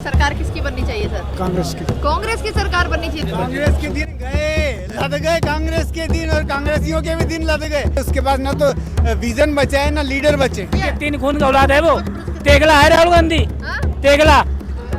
सरकार किसकी बननी चाहिए सर? कांग्रेस की सरकार बननी चाहिए। कांग्रेस के दिन गए लद गए, कांग्रेस के दिन और कांग्रेसियों के भी दिन लद गए। उसके पास ना तो विजन बचा है ना लीडर बचे। तीन खून का औलाद है वो। तेगला है राहुल गांधी। तेगला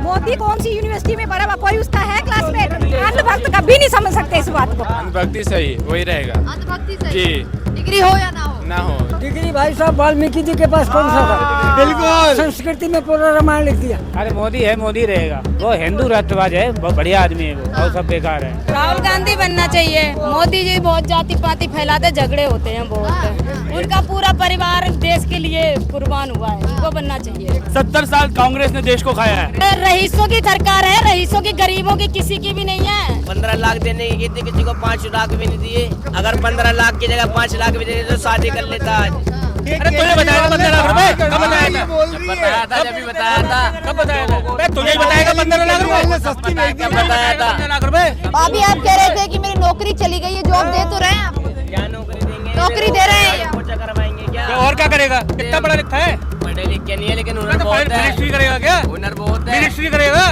मोदी कौन सी यूनिवर्सिटी में पढ़ा हुआ, कोई उसका है क्लासमेट? अंधभक्त कभी नहीं समझ सकते इस बात को। अंधभक्ति सही वही रहेगा। अंधभक्ति सही जी। डिग्री हो या ना हो? ना हो। डिग्री भाई साहब वाल्मीकि जी के पास कौन सा था? बिल्कुल संस्कृति में पूरा रामायण लिख दिया। अरे मोदी है, मोदी रहेगा। वो हिंदू राष्ट्रवाद है, बहुत बढ़िया आदमी है वो। और सब बेकार है। राहुल गांधी बनना चाहिए। मोदी जी बहुत जाति पाति फैलाते, झगड़े होते हैं बहुत। उनका पूरा परिवार देश के लिए कुर्बान हुआ है, उनको बनना चाहिए। 70 साल कांग्रेस ने देश को खाया है। रईसों की सरकार है, रईसों की, गरीबों की किसी की भी नहीं है। 15 लाख देने की थी, किसी को 5 लाख भी नहीं दिए। अगर 15 लाख की जगह 5 लाख भी दे तो शादी कर लेता आज। अरे तुझे बताया था 15 लाख रुपए? कब बताया था? बताया था, जब भी बताया था। कब बताया था? तुझे बताएगा 15 लाख रुपए? सस्ती नहीं दी। बताया था 15 लाख रुपए। अभी आप कह रहे थे कि मेरी नौकरी चली गई है, जॉब दे तो रहे हैं आप? क्या नौकरी देंगे? नौकरी दे रहे हैं। पोछा करवाएंगे क्या? तो और क्या करेगा? कितना पढ़ा लिखा है? पढ़े लिखे नहीं है, लेकिन हुनर तो बहुत है। मिनिस्ट्री करेगा क्या? हुनर बहुत है। मिनिस्ट्री करेगा?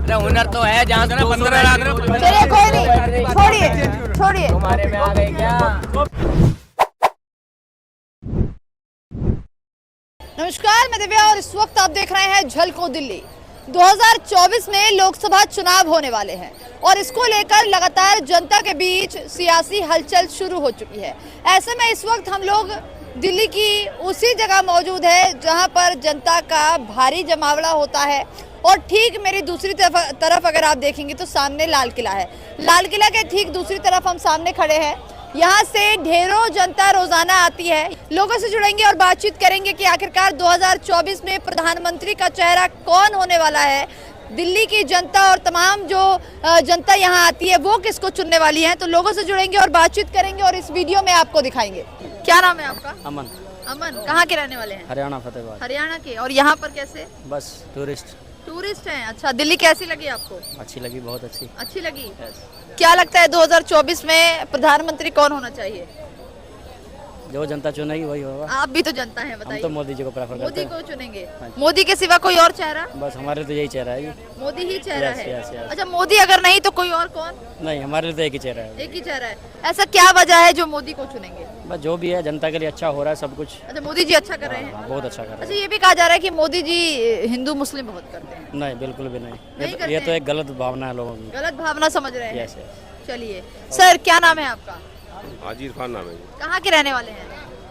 अरे हुनर तो है, जहाँ से 15 लाख रुपए। चलिए कोई नहीं, छोड़िए। तुम्हारे में आ गए क्या? नमस्कार, मैं दिव्या और इस वक्त आप देख रहे हैं झलकों दिल्ली। 2024 में लोकसभा चुनाव होने वाले हैं और इसको लेकर लगातार जनता के बीच सियासी हलचल शुरू हो चुकी है। ऐसे में इस वक्त हम लोग दिल्ली की उसी जगह मौजूद है जहां पर जनता का भारी जमावड़ा होता है और ठीक मेरी दूसरी तरफ अगर आप देखेंगे तो सामने लाल किला है। लाल किला के ठीक दूसरी तरफ हम सामने खड़े हैं। यहाँ से ढेरों जनता रोजाना आती है। लोगों से जुड़ेंगे और बातचीत करेंगे कि आखिरकार 2024 में प्रधानमंत्री का चेहरा कौन होने वाला है। दिल्ली की जनता और तमाम जो जनता यहाँ आती है वो किसको चुनने वाली है। तो लोगों से जुड़ेंगे और बातचीत करेंगे और इस वीडियो में आपको दिखाएंगे। क्या नाम है आपका? अमन। अमन, कहाँ के रहने वाले हैं? हरियाणा फतेहाबाद। हरियाणा के। और यहाँ पर कैसे? बस टूरिस्ट हैं। अच्छा, दिल्ली कैसी लगी आपको? अच्छी लगी, बहुत अच्छी। अच्छी लगी। क्या लगता है 2024 में प्रधानमंत्री कौन होना चाहिए? जो जनता चुनेगी वही होगा। आप भी तो जनता है, हम बताइए। तो मोदी जी को प्रेफर करते मोदी हैं। को चुनेंगे? हाँ जी। मोदी के सिवा कोई और चेहरा? बस हमारे लिए तो यही चेहरा है जी। मोदी ही चेहरा Yes, है। yes, yes. अच्छा, मोदी अगर नहीं तो कोई और कौन? नहीं, हमारे लिए तो एक ही चेहरा है। एक ही चेहरा है। ऐसा क्या वजह है जो मोदी को चुनेंगे? बस जो भी है जनता के लिए अच्छा हो रहा है सब कुछ। अच्छा, मोदी जी अच्छा कर रहे हैं। हाँ, बहुत अच्छा कर अच्छा, रहे ये भी कहा जा रहा है कि मोदी जी हिंदू मुस्लिम बहुत करते हैं। हैं। नहीं, बिल्कुल भी नहीं। नहीं करते ये तो हैं? एक गलत भावना है लोगों की। गलत भावना समझ रहे हैं। Yes, yes. चलिए सर, क्या नाम है आपका? हाजी इरफान नाम है जी। कहाँ के रहने वाले हैं?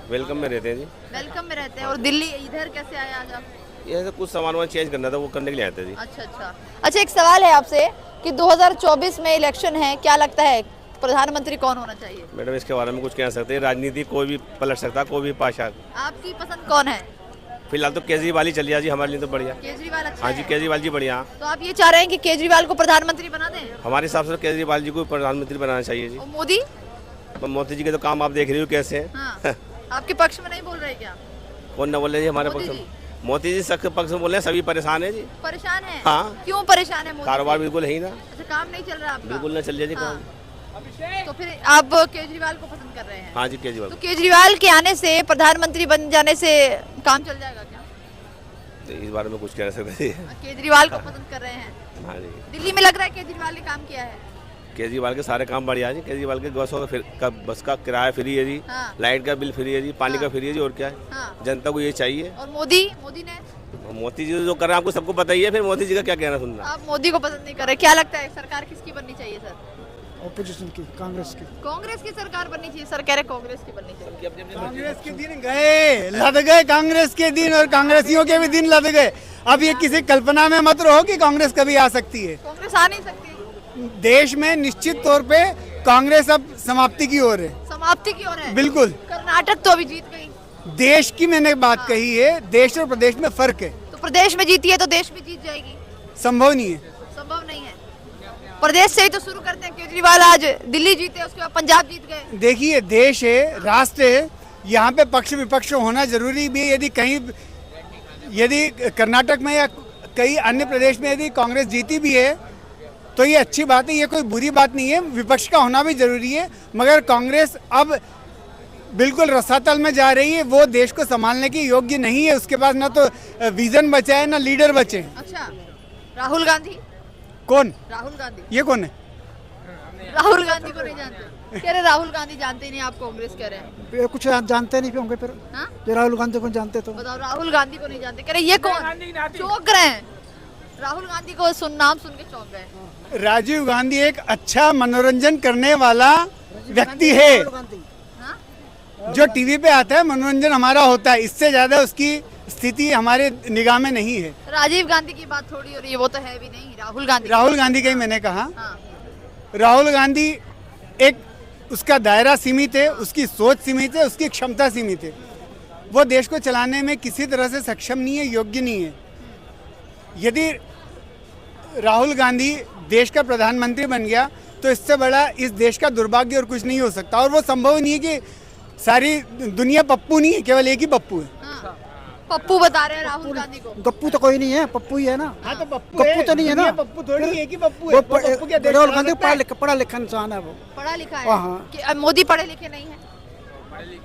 वेलकम में रहते हैं जी। वेलकम में रहते हैं। और दिल्ली इधर कैसे आए आज आप? ये तो कुछ सामान वामान चेंज करना था, वो करने के लिए आए थे जी। अच्छा, एक सवाल है आपसे कि 2024 में इलेक्शन है, क्या लगता है प्रधानमंत्री कौन होना चाहिए? मैडम इसके बारे में कुछ कह सकते हैं, राजनीति कोई भी पलट सकता, कोई भी पाशा। आपकी पसंद कौन है? फिलहाल तो केजरीवाल ही चल रहा जी, हमारे लिए तो बढ़िया। केजरीवाल अच्छा हाँ जी, है? केजरीवाल जी बढ़िया। तो आप ये चाह रहे हैं कि केजरीवाल को प्रधानमंत्री बना दें? हमारे हिसाब से केजरीवाल जी को प्रधानमंत्री बनाना चाहिए जी। और मोदी? मोदी जी के तो काम आप देख रहे हो कैसे हैं। हाँ। आपके पक्ष में नहीं बोल रहे क्या? कौन न बोले जी हमारे मोदी पक्ष जी। में। मोदी जी सबके पक्ष में बोल रहे हैं, सभी परेशान है जी। परेशान है? हाँ। क्यों परेशान है मोदी? कारोबार बिल्कुल है ही ना, अच्छा, काम नहीं चल रहा आपका? बिल्कुल न चल रहा जी हाँ। काम। तो फिर आप केजरीवाल को पसंद कर रहे हैं? हाँ जी, केजरीवाल। तो केजरीवाल के आने से, प्रधानमंत्री बन जाने से काम चल जाएगा क्या? तो इस बारे में कुछ कह नहीं सकते जी। केजरीवाल को पसंद कर रहे हैं। हाँ जी, दिल्ली में लग रहा है केजरीवाल ने काम किया है। केजरीवाल के सारे काम बढ़िया है जी। केजरीवाल के बस का किराया फ्री है जी, हाँ। लाइट का बिल फ्री है जी, पानी का फ्री है जी, और क्या है। हाँ। जनता को ये चाहिए। और मोदी ने? मोदी जी जो कर रहे हैं आपको सबको पता ही है, फिर मोदी जी का क्या कहना सुनना। आप मोदी को पसंद नहीं कर रहे। क्या लगता है सरकार किसकी बननी चाहिए सर? ऑपोजिशन की, कांग्रेस की। कांग्रेस की सरकार बननी चाहिए। सर कह रहे कांग्रेस की बननी चाहिए। कांग्रेस के दिन गए लद गए, कांग्रेस के दिन और कांग्रेसियों के भी दिन लद गए। अब ये किसी कल्पना में मत रहो कि कांग्रेस कभी आ सकती है। कांग्रेस आ नहीं सकती। देश में निश्चित तौर पे कांग्रेस अब समाप्ति की ओर है। समाप्ति की ओर है? बिल्कुल। कर्नाटक तो अभी जीत गई। देश की मैंने बात कही है, देश और प्रदेश में फर्क है। तो प्रदेश में जीती है तो देश में जीत जाएगी? संभव नहीं है। संभव नहीं है। प्रदेश से ही तो शुरू करते हैं। केजरीवाल आज दिल्ली जीते, उसके बाद पंजाब जीत गए। देखिए, देश है, राष्ट्र है, यहाँ पे पक्ष विपक्ष होना जरूरी भी है। यदि कर्नाटक में या कई अन्य प्रदेश में यदि कांग्रेस जीती भी है तो ये अच्छी बात है, ये कोई बुरी बात नहीं है। विपक्ष का होना भी जरूरी है, मगर कांग्रेस अब बिल्कुल रसातल में जा रही है। वो देश को संभालने की योग्य नहीं है। उसके पास ना तो विजन बचा है ना लीडर बचे हैं। अच्छा, राहुल गांधी? कौन? राहुल गांधी? ये कौन है? राहुल गांधी को नहीं जानते? कह रहे राहुल गांधी जानते ही नहीं, आप कांग्रेस कह रहे हैं। ये कुछ जानते नहीं होंगे फिर। हाँ? ये राहुल गांधी को जानते तो बताओ, राहुल गांधी को नहीं जानते, कह रहे ये कौन? चौंक रहे हैं, राहुल गांधी को नाम सुन के चौंक गए। राजीव गांधी एक अच्छा मनोरंजन करने वाला व्यक्ति है, हाँ? जो टीवी पे आता है, मनोरंजन हमारा होता है, इससे ज्यादा उसकी स्थिति हमारे निगाह में नहीं है। राजीव गांधी की बात थोड़ी हो रही है, वो तो है भी नहीं। राहुल गांधी, राहुल गांधी का ही मैंने कहा। हाँ। राहुल गांधी एक, उसका दायरा सीमित है, उसकी सोच सीमित है, उसकी क्षमता सीमित है। वो देश को चलाने में किसी तरह से सक्षम नहीं है, योग्य नहीं है। यदि राहुल गांधी देश का प्रधानमंत्री बन गया तो इससे बड़ा इस देश का दुर्भाग्य और कुछ नहीं हो सकता। और वो संभव नहीं है कि सारी दुनिया पप्पू नहीं है, केवल एक ही पप्पू है। हाँ। पप्पू बता रहे हैं राहुल गांधी को। गप्पू तो कोई नहीं है, पप्पू ही है ना। हाँ तो गप्पू तो नहीं है ना, पप्पू थोड़ी एक ही पप्पू है। राहुल गांधी पढ़ा लिखा इंसान है वो। पढ़ा लिखा है हाँ। कि अब मोदी पढ़े लिखे नहीं है?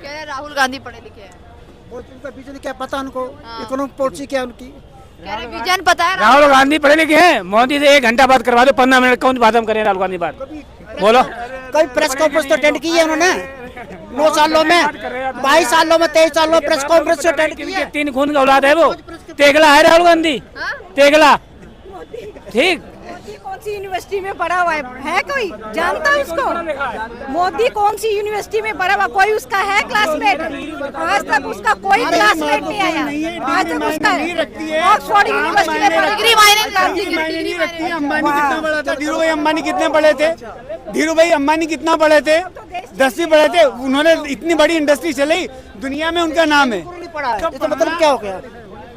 कह रहे राहुल गांधी पढ़े लिखे हैं। और उनका विजन क्या पता उनको, हाँ। इकोनॉमिक पॉलिसी क्या उनकी। कह रहे विजन पता है राहुल गांधी पढ़े लिखे हैं। मोदी से 1 घंटा बात करवा दो, 15 मिनट कौन बात हम करें राहुल गांधी बात? बोलो। कई प्रेस कॉन्फ्रेंस तो अटेंड की है उन्होंने 9 सालों में, 22 सालों में, 23 सालों में प्रेस कॉन्फ्रेंस अटेंड की है। 3 खून का औलाद है वो। तेगला है राहुल गांधी, हाँ? तेगला। ठीक। कौन सी यूनिवर्सिटी में पढ़ा हुआ है कोई जानता है उसको? मोदी कौन सी यूनिवर्सिटी में पढ़ा हुआ, कोई उसका है क्लासमेट? आज तक उसका कोई क्लासमेट नहीं आया। आज तक उसका ऑक्सफोर्ड यूनिवर्सिटी में डिग्री मायने नहीं रखती, अंबानी डिग्री मायने नहीं कितना बड़ा था? धीरू भाई अंबानी कितने पढ़े थे? धीरू भाई अंबानी कितना पढ़े थे? 10वीं पढ़े थे। उन्होंने इतनी बड़ी इंडस्ट्री चलाई, दुनिया में उनका नाम है। ये तो मतलब क्या हो गया?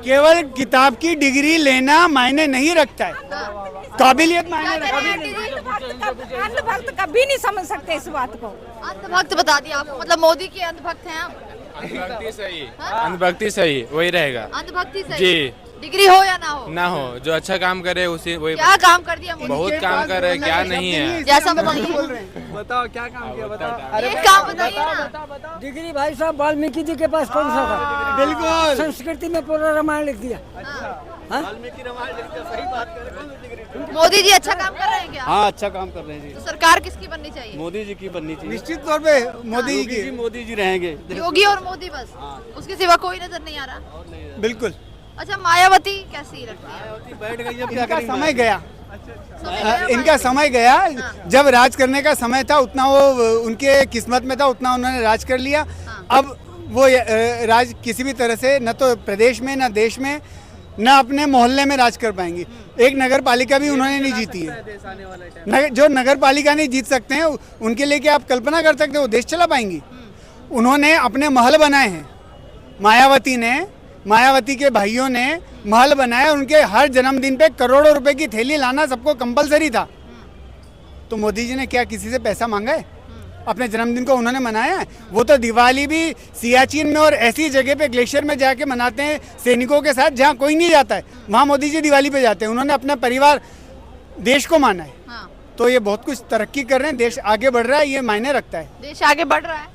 केवल किताब की डिग्री लेना मायने नहीं रखता है, काबिलियत मायने रखता है। अंधभक्त कभी नहीं समझ सकते इस बात को। अंधभक्त बता दिया आपको, मतलब मोदी के अंधभक्त हैं हम? अंधभक्ति सही, हाँ? अंधभक्ति सही, वही रहेगा। अंधभक्ति सही जी। डिग्री हो या ना हो? ना हो, जो अच्छा काम करे उसी वही। क्या काम कर दिया मोदी? बहुत काम कर रहे हैं, क्या नहीं है। जैसा बताइए, बताओ क्या काम किया, बताओ। एक काम बताइए ना। डिग्री भाई साहब वाल्मीकि जी के पास कौन सा था? बिल्कुल। संस्कृति में पूरा रामायण लिख दिया। मोदी जी अच्छा काम कर रहे हैं क्या? हाँ, अच्छा काम कर रहे हैं जी। तो सरकार किसकी बननी चाहिए? मोदी जी की बननी चाहिए। निश्चित तौर पे मोदी जी की। मोदी जी रहेंगे। योगी और मोदी बस, उसके सिवा कोई नजर नहीं आ रहा। बिल्कुल। अच्छा, मायावती कैसी लगती है? बैठ गई, अब इनका समय गया, समय इनका समय गया। जब राज करने का समय था उतना वो उनके किस्मत में था, उतना उन्होंने राज कर लिया। अब वो राज किसी भी तरह से न तो प्रदेश में, न देश में, न अपने मोहल्ले में राज कर पाएंगे। एक नगर पालिका भी उन्होंने नहीं जीती है। जो नगर पालिका नहीं जीत सकते हैं उनके लिए क्या आप कल्पना कर सकते हो वो देश चला पाएंगी? उन्होंने अपने महल बनाए हैं। मायावती के भाइयों ने महल बनाए। उनके हर जन्मदिन पे करोड़ों रुपए की थैली लाना सबको कंपलसरी था। तो मोदी जी ने क्या किसी से पैसा मांगा है? अपने जन्मदिन को उन्होंने मनाया है। वो तो दिवाली भी सियाचिन में और ऐसी जगह पे ग्लेशियर में जाके मनाते हैं सैनिकों के साथ, जहाँ कोई नहीं जाता है, वहाँ मोदी जी दिवाली पे जाते हैं। उन्होंने अपना परिवार, देश को माना है। हाँ। तो ये बहुत कुछ तरक्की कर रहे हैं, देश आगे बढ़ रहा है, ये मायने रखता है। देश आगे बढ़ रहा है।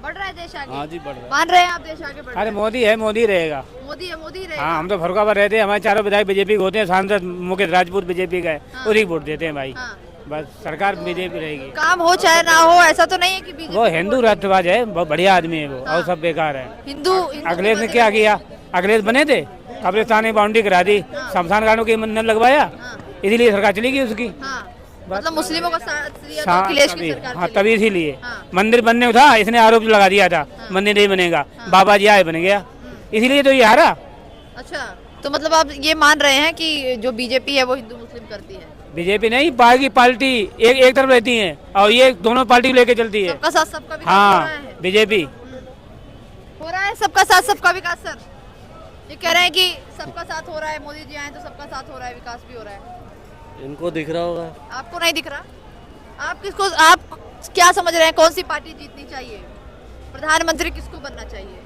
बढ़ रहा है देश आगे। हाँ जी, बढ़ रहा है। मान रहे हैं आप देश आगे बढ़ रहा अरे मोदी है, मोदी रहेगा। है? मोदी है, मोदी रहेगा। हाँ, हम तो फरुखाबाद रहते हैं, हमारे चारों विधायक बीजेपी के होते हैं। सांसद मुकेश राजपूत बीजेपी का है, उसी को वोट देते हैं भाई। हाँ। बस सरकार बीजेपी रहेगी। काम हो चाहे ना हो, ऐसा तो नहीं है कि बीजेपी वो हिंदू राष्ट्रवाद है, बहुत बढ़िया आदमी है वो। और सब बेकार है। हिंदू अखिलेश ने क्या किया? अखिलेश बने थे, कब्रिस्तान में बाउंड्री करा दी, शमशान घाटों की मंदिर लगवाया, इसीलिए सरकार चली गई उसकी। हाँ। मतलब मुस्लिमों का साथ दिया तो अखिलेश की सरकार हाँ, चली। तभी इसीलिए हाँ। मंदिर बनने को था, इसने आरोप लगा दिया था मंदिर नहीं बनेगा, बाबा जी आए बन गया, इसीलिए तो ये हारा। अच्छा, तो मतलब आप ये मान रहे हैं कि जो बीजेपी है वो हिंदू मुस्लिम करती है? बीजेपी नहीं, बाकी पार्टी एक तरफ रहती है और ये दोनों पार्टी लेके चलती है। सबका साथ सबका विकास हो रहा हाँ, है। बीजेपी हो रहा है सबका साथ सबका विकास। सर ये कह रहे हैं कि सबका साथ हो रहा है, मोदी जी आए तो सबका साथ हो रहा है, विकास भी हो रहा है। इनको दिख रहा होगा। आपको नहीं दिख रहा? आप क्या समझ रहे हैं, कौन सी पार्टी जीतनी चाहिए? प्रधानमंत्री किसको बनना चाहिए?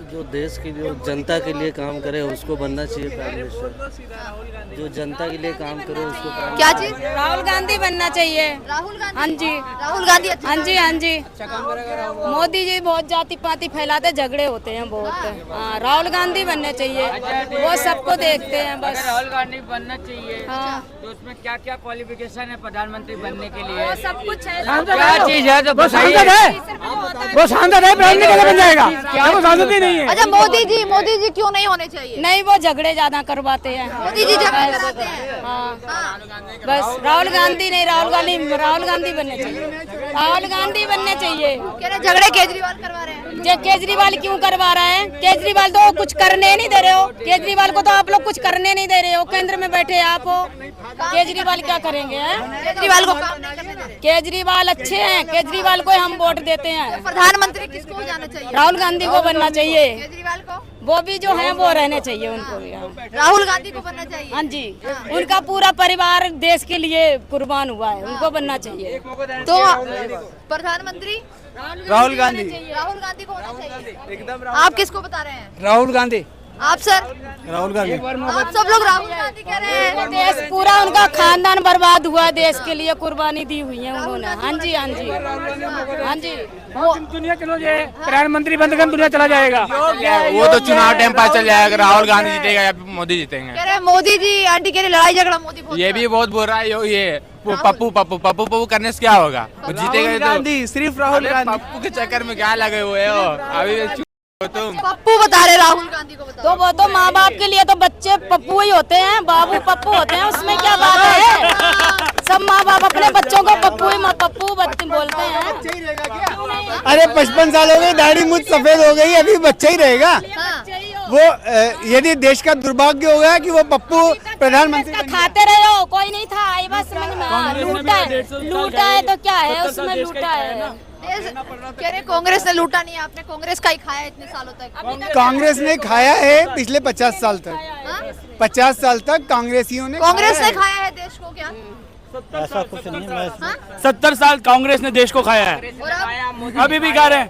जो देश के लिए जनता के लिए काम करे उसको बनना चाहिए प्राइम मिनिस्टर। जो जनता के लिए काम करे उसको क्या चीज? राहुल गांधी बनना चाहिए। राहुल गांधी? हाँ जी, राहुल गांधी अच्छा हाँ जी, हाँ जी। मोदी जी बहुत जाति पाति फैलाते, झगड़े होते हैं बहुत। हाँ, राहुल गांधी बनने चाहिए, वो सबको देखते हैं बस। राहुल गांधी बनना चाहिए। हाँ, तो उसमें क्या क्या क्वालिफिकेशन है प्रधानमंत्री बनने के लिए? वो सब कुछ है। क्या चीज है तो वो सांसद है, वो सांसद है, प्रधानमंत्री कैसे बन जाएगा? क्या वो सांसद ही नहीं है? अच्छा, मोदी जी क्यों नहीं होने चाहिए? नहीं, वो झगड़े ज्यादा करवाते हैं। मोदी जी झगड़े कराते हैं। हाँ, बस राहुल गांधी नहीं, राहुल गांधी बनने चाहिए, राहुल गांधी बनने चाहिए। कह रहे झगड़े केजरीवाल करवा रहे हैं। केजरीवाल क्यों करवा रहा है? केजरीवाल तो कुछ करने नहीं दे रहे हो। केजरीवाल को तो आप लोग कुछ करने नहीं दे रहे हो। केंद्र में बैठे आप हो, केजरीवाल क्या करेंगे? केजरीवाल को काम नहीं करने दे रहे। केजरीवाल अच्छे हैं, केजरीवाल को हम वोट देते हैं। प्रधानमंत्री किसको हो जाना चाहिए? राहुल गांधी को बनना चाहिए। केजरीवाल को? वो भी जो है वो रहने चाहिए उनको भी। राहुल गांधी को बनना चाहिए। हाँ जी, उनका पूरा परिवार देश के लिए कुर्बान हुआ है, उनको बनना चाहिए। तो प्रधानमंत्री राहुल गांधी। राहुल गांधी को होना चाहिए एकदम। आप किसको बता रहे हैं? राहुल गांधी। आप सर? राहुल गांधी। आप सब लोग राहुल गांधी कह रहे हैं। देश पूरा उनका खानदान बर्बाद हुआ, देश के लिए कुर्बानी दी हुई है उन्होंने। हाँ जी, हाँ जी, हाँ जी। दुनिया चलो जे प्रधानमंत्री बंद कर दुनिया चला जाएगा। वो तो चुनाव टाइम पर चल जाएगा, राहुल गांधी जीतेगा या मोदी जीतेंगे। कह रहे हैं मोदी जी आंटी के लिए लड़ाई झगड़ा मोदी बहुत ये भी बहुत बुरा रहा है ये पप्पू करने से क्या होगा? वो जीतेगा गांधी, सिर्फ राहुल गांधी। पप्पू के चक्कर में क्या लगे हुए हो अभी तुम? पप्पू बता रहे राहुल गांधी को बता। तो वो तो माँ बाप के लिए तो बच्चे पप्पू ही होते हैं, बाबू पप्पू होते हैं, उसमें क्या बात है? सब माँ बाप अपने बच्चों को पप्पू ही पप्पू बोलते हैं। अरे 55 साल हो गए, दाढ़ी मुझ सफेद हो गई, अभी बच्चा ही रहेगा। वो यदि देश का दुर्भाग्य होगा कि वो पप्पू प्रधानमंत्री खाते रहे हो, कोई नहीं था, आई बात समझ में। लूटा है तो क्या है, उसमें लूटा है। कह रहे कांग्रेस ने लूटा नहीं, आपने कांग्रेस का ही खाया इतने सालों तक। कांग्रेस ने खाया है पिछले 50 साल तक। 50 साल तक कांग्रेसियों ने कांग्रेस ने खाया है देश को। क्या ऐसा कुछ नहीं है। 70 साल कांग्रेस ने देश को खाया है, अभी भी खा रहे हैं।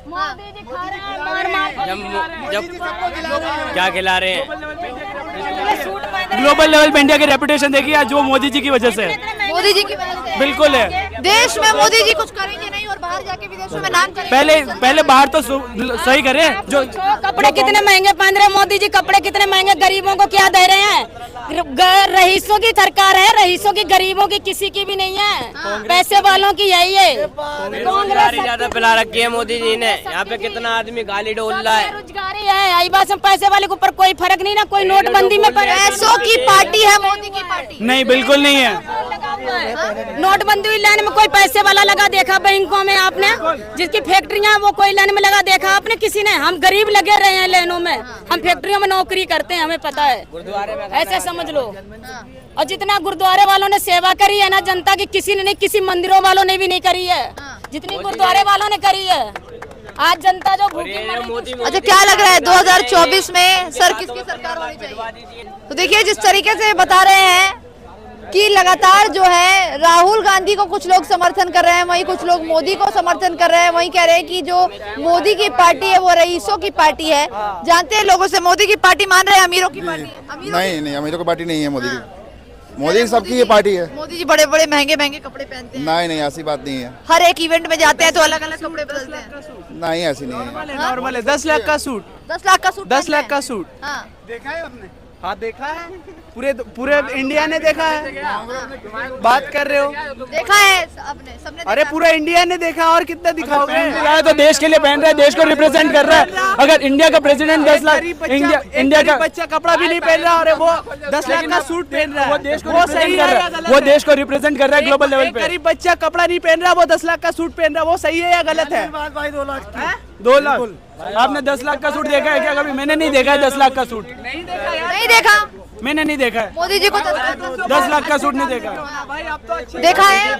क्या खिला रहे हैं? ग्लोबल लेवल पे इंडिया की रेपुटेशन देखिए आज जो मोदी जी की वजह से। मोदी जी की वजह से बिल्कुल है। देश में मोदी जी कुछ करेंगे नहीं और बाहर जाके विदेशों में नाम करेंगे। पहले बाहर तो सही करें। जो कपड़े कितने महंगे पहन रहे हैं मोदी जी, कपड़े कितने महंगे, गरीबों को क्या दे रहे हैं? रईसों की सरकार है, रईसों की, गरीबों की किसी की भी नहीं है। पैसे वालों की यही है। रोजगारी ज्यादा पिला रखी है मोदी जी ने। यहाँ पे कितना आदमी गाली डोल रहा है। रोजगारी है, आई बात, पैसे वाले के ऊपर कोई फर्क नहीं ना। कोई नोटबंदी में पैसों की पार्टी है मोदी की पार्टी। नहीं, बिल्कुल नहीं है। नोटबंदी हुई लाइन में कोई पैसे वाला लगा देखा बैंकों में आपने? जिसकी फैक्ट्रियां वो कोई लाइन में लगा देखा आपने किसी ने? हम गरीब लगे रहे हैं लाइनों में, हम फैक्ट्रियों में नौकरी करते हैं, हमें पता है। ऐसे समझ लो। और जितना गुरुद्वारे वालों ने सेवा करी है ना जनता की, किसी ने नहीं, किसी मंदिरों वालों ने भी नहीं करी है जितनी गुरुद्वारे वालों ने करी है। आज जनता जो भूखी मरी। अच्छा, क्या लग रहा है 2024 में सर किसकी सरकार होनी चाहिए? तो देखिए जिस तरीके से बता रहे हैं कि लगातार जो है राहुल गांधी को कुछ लोग समर्थन कर रहे हैं, वहीं कुछ लोग मोदी को समर्थन कर रहे हैं। वहीं कह रहे हैं कि जो मोदी की पार्टी है वो रईसों की पार्टी है। जानते हैं लोगों से, मोदी की पार्टी मान रहे हैं अमीरों की पार्टी? नहीं, अमीरों की पार्टी नहीं है मोदी की। मोदी सबकी ये पार्टी है। मोदी जी बड़े बड़े महंगे कपड़े पहनते हैं। नहीं, ऐसी बात नहीं है। हर एक इवेंट में जाते हैं तो अलग अलग कपड़े बदलते हैं। नहीं, ऐसी नहीं है। नॉर्मल है। 10 लाख का सूट। 10 लाख का सूट। 10 लाख का सूट। हाँ, देखा है आपने? हाँ, देखा है। पूरे इंडिया ने देखा है। बात कर रहे हो? देखा है आपने, सबने। अरे पूरा इंडिया ने देखा, और कितना दिखाओगे? तो देश के लिए पहन रहा है, देश को रिप्रेजेंट कर रहा है। अगर इंडिया का प्रेसिडेंट 10 लाख, इंडिया का बच्चा कपड़ा भी नहीं पहन रहा, और वो 10 लाख का सूट पहन रहा है। वो देश को सही कर रहा है, वो देश को रिप्रेजेंट कर रहा है ग्लोबल लेवल पे। गरीब बच्चा कपड़ा नहीं पहन रहा, वो 10 लाख का सूट पहन रहा, वो सही है या गलत है? 2 लाख। आपने 10 लाख का सूट देखा है क्या कभी? मैंने नहीं देखा है 10 लाख का सूट। नहीं देखा, मैंने नहीं देखा है। मोदी जी को 10 लाख का सूट नहीं देखा। देखा है?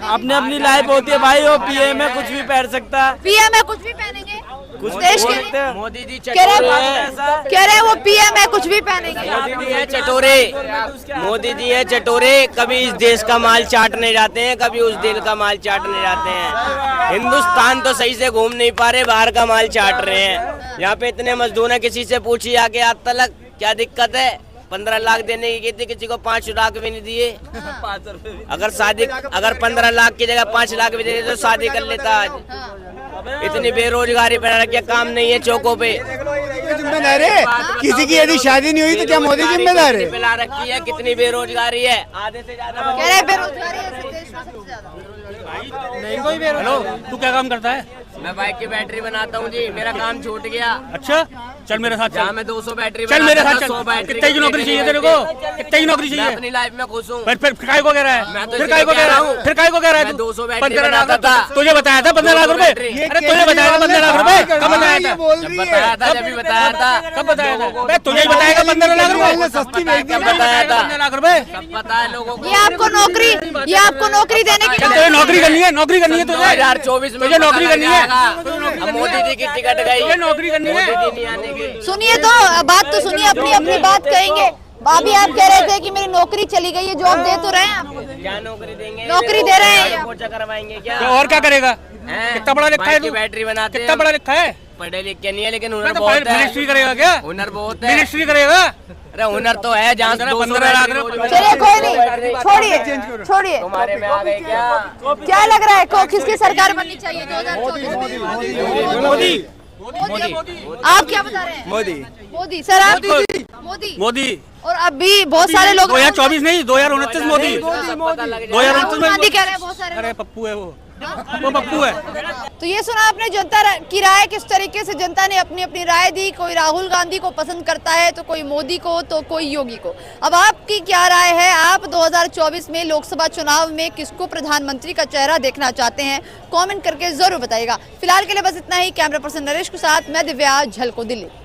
अपने अपनी लाइफ होती है भाई, वो पीएम में कुछ भी पहन सकता है। पीएम है, कुछ भी पहनेंगे कुछ देश के लिए। मोदी जी कह रहे वो पीएम है, कुछ भी पहनेंगे। मोदी जी है चटोरे, मोदी जी है चटोरे। कभी इस देश का माल चाटने जाते हैं, कभी उस देश का माल चाटने जाते हैं। हिंदुस्तान तो सही से घूम नहीं पा रहे, बाहर का माल चाट रहे हैं। यहाँ पे इतने मजदूर हैं, किसी से पूछिए आके आज तक क्या दिक्कत है। 15 लाख देने की थी, किसी को 5 लाख भी नहीं दिए। अगर 15 लाख की जगह 5 लाख भी दे तो शादी कर लेता आज। इतनी बेरोजगारी बढ़ा रखी है, काम नहीं है चौकों पे। जिम्मेदार है किसी की यदि शादी नहीं हुई तो क्या मोदी जिम्मेदार है? पिला रखी है, कितनी बेरोजगारी है, आधे से ज्यादा बेरोजगारी है देश में सबसे ज्यादा। हेलो, तू क्या काम करता है? मैं बाइक की बैटरी बनाता हूँ जी, मेरा काम छूट गया। अच्छा, चल मेरे साथ चल। मैं 200 बैटरी चल मेरे साथ चल। 100 बैटरी कितने की नौकरी चाहिए तेरे को? कितने की नौकरी चाहिए? अपनी लाइफ में खुश हूँ। फिर काय को कह रहा है? मैं तो फिर काय को कह रहा हूँ? फिर काय को कह रहा है? 200 बैटरी बनाता था। तुझे बताया था 15 लाख रुपए? अरे तुझे बताया था 15 लाख रुपए? कब बताया था? बताया था, जब भी बताया था। कब बताया था? तुझे ही बताएगा 15 लाख रुपए? सस्ती बताया था 15 लाख रुपए? सब पता है लोगों को। ये आपको नौकरी देने की तुझे नौकरी करनी है? नौकरी करनी है तुझे? 2024 में तुझे नौकरी करनी है? अब मोदी जी की टिकट गई, तुझे नौकरी करनी है? मोदी जी नहीं आने की। सुनिए तो बात तो सुनिए, अपनी अपनी बात कहेंगे। अभी आप कह रहे थे कि मेरी नौकरी चली गई है, जॉब दे तो रहे हैं आपको? क्या नौकरी देंगे? नौकरी दे रहे हैं। पोछा करवाएंगे क्या? तो और क्या करेगा? कितना पढ़ा लिखा है तू? बैटरी बनाते कितना पढ़ा लिखा है? पढ़े लिख के नहीं है, लेकिन हुनर बहुत है। मिनिस्ट्री करेगा क्या? हुनर बहुत है। मिनिस्ट्री करेगा? अरे हुनर तो है, जहाँ 15 लाख रुपए। चलिए कोई नहीं, छोड़िए। तुम्हारे में आ गए क्या लग रहा है किसकी सरकार बननी चाहिए 2024 में? मोदी। आप क्या बता रहे हैं? मोदी सर, आप मोदी। और अभी बहुत सारे लोग 2024 नहीं, 2029 मोदी। 2029 में गांधी कह रहे हैं बहुत सारे। अरे पप्पू है वो पप्पू है। तो ये सुना आपने जनता की राय, किस तरीके से जनता ने अपनी अपनी राय दी। कोई राहुल गांधी को पसंद करता है, तो कोई मोदी को, तो कोई योगी को। अब आपकी क्या राय है? आप 2024 में लोकसभा चुनाव में किसको प्रधानमंत्री का चेहरा देखना चाहते हैं? कमेंट करके जरूर बताइएगा। फिलहाल के लिए बस इतना ही। कैमरा पर्सन नरेश के साथ मैं दिव्या, झलको दिल्ली।